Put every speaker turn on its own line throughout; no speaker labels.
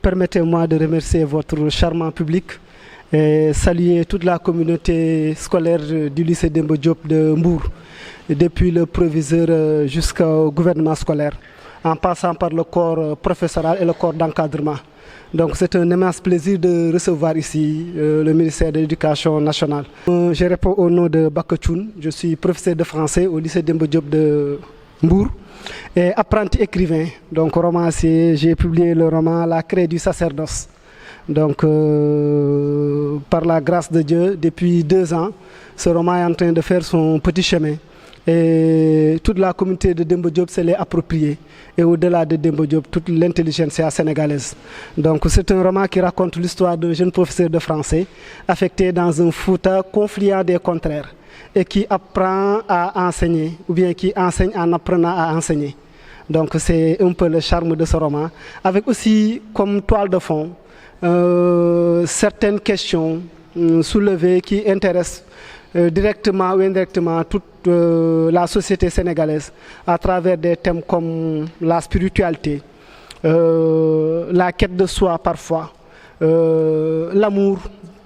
permettez-moi de remercier votre charmant public et saluer toute la communauté scolaire du lycée Demba Diop de Mbour, depuis le proviseur jusqu'au gouvernement scolaire, en passant par le corps professoral et le corps d'encadrement. Donc c'est un immense plaisir de recevoir ici le ministère de l'Éducation nationale. Je réponds au nom de Bakatchoun, je suis professeur de français au lycée Demba Diop de Mbour et apprenti écrivain, donc romancier. J'ai publié le roman La craie du sacerdoce. Donc par la grâce de Dieu, depuis 2 ans, ce roman est en train de faire son petit chemin. Et toute la communauté de Demba Diop se l'est appropriée. Et au-delà de Demba Diop, toute l'intelligentsia sénégalaise. Donc c'est un roman qui raconte l'histoire d'un jeune professeur de français affecté dans un Fouta confluent des contraires et qui apprend à enseigner, ou bien qui enseigne en apprenant à enseigner. Donc c'est un peu le charme de ce roman, avec aussi comme toile de fond certaines questions soulevées qui intéressent directement ou indirectement toute la société sénégalaise à travers des thèmes comme la spiritualité, la quête de soi parfois, l'amour,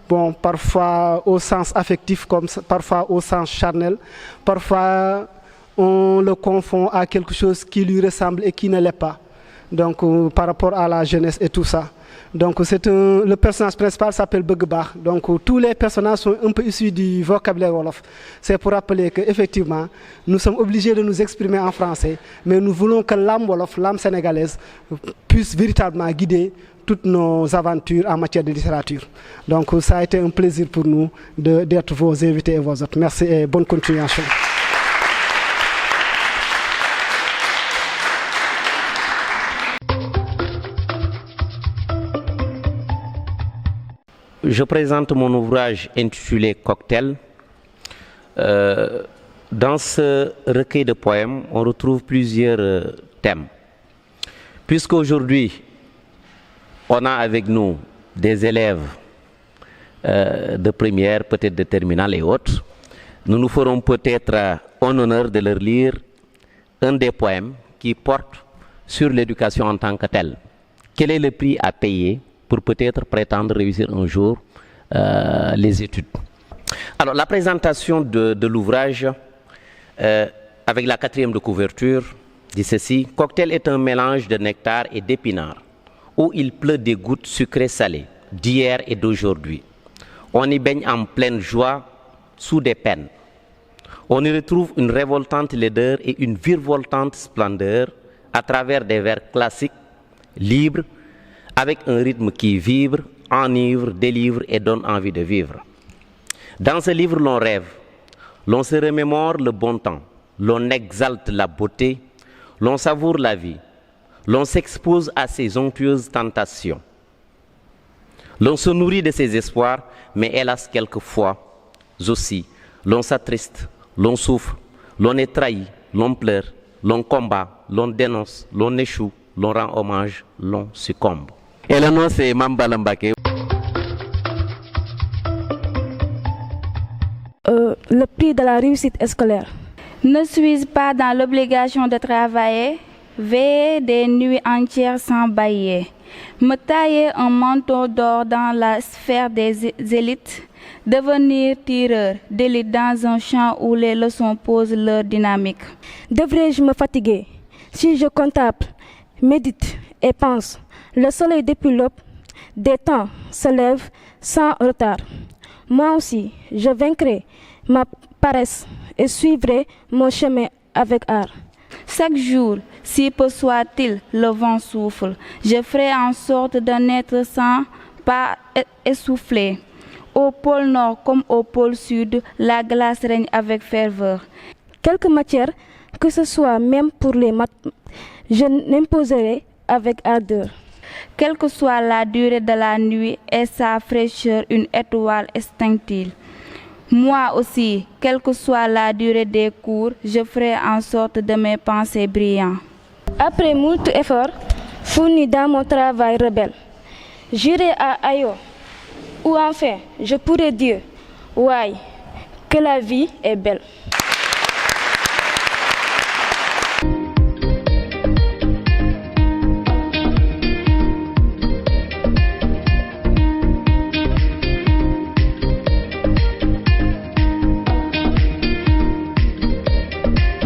bon, parfois au sens affectif comme parfois au sens charnel, parfois on le confond à quelque chose qui lui ressemble et qui ne l'est pas, donc par rapport à la jeunesse et tout ça. Donc le personnage principal s'appelle Begbar. Donc tous les personnages sont un peu issus du vocabulaire wolof. C'est pour rappeler qu'effectivement, nous sommes obligés de nous exprimer en français, mais nous voulons que l'âme wolof, l'âme sénégalaise, puisse véritablement guider toutes nos aventures en matière de littérature. Donc ça a été un plaisir pour nous d'être vos invités et vos hôtes. Merci et bonne continuation.
Je présente mon ouvrage intitulé Cocktail. Dans ce recueil de poèmes, on retrouve plusieurs thèmes. Puisqu'aujourd'hui, on a avec nous des élèves de première, peut-être de terminale et autres, nous nous ferons peut-être en honneur de leur lire un des poèmes qui porte sur l'éducation en tant que telle. Quel est le prix à payer pour peut-être prétendre réussir un jour les études? Alors, la présentation de l'ouvrage, avec la 4e de couverture, dit ceci: Cocktail est un mélange de nectar et d'épinards, où il pleut des gouttes sucrées-salées, d'hier et d'aujourd'hui. On y baigne en pleine joie, sous des peines. On y retrouve une révoltante laideur et une virevoltante splendeur à travers des vers classiques, libres, avec un rythme qui vibre, enivre, délivre et donne envie de vivre. Dans ce livre, l'on rêve, l'on se remémore le bon temps, l'on exalte la beauté, l'on savoure la vie, l'on s'expose à ses onctueuses tentations. L'on se nourrit de ses espoirs, mais hélas, quelquefois aussi, l'on s'attriste, l'on souffre, l'on est trahi, l'on pleure, l'on combat, l'on dénonce, l'on échoue, l'on rend hommage, l'on succombe. Et le nom, c'est Mambala Mbake.
Le prix de la réussite scolaire.
Ne suis-je pas dans l'obligation de travailler, veiller des nuits entières sans bailler, me tailler un manteau d'or dans la sphère des élites, devenir tireur d'élite dans un champ où les leçons posent leur dynamique?
Devrais-je me fatiguer si je contemple, médite et pense? Le soleil depuis l'aube des temps se lève sans retard. Moi aussi, je vaincrai ma paresse et suivrai mon chemin avec art.
Chaque jour, si peu soit-il, le vent souffle. Je ferai en sorte de n'être sans pas essoufflé. Au pôle Nord comme au pôle Sud, la glace règne avec ferveur.
Quelque matière que ce soit, même pour les maths, je n'imposerai avec ardeur.
Quelle que soit la durée de la nuit et sa fraîcheur, une étoile extinctive. Moi aussi, quelle que soit la durée des cours, je ferai en sorte de mes pensées brillantes.
Après moult efforts fournis dans mon travail rebelle, j'irai à Ayo, où enfin je pourrai dire, ouais, que la vie est belle.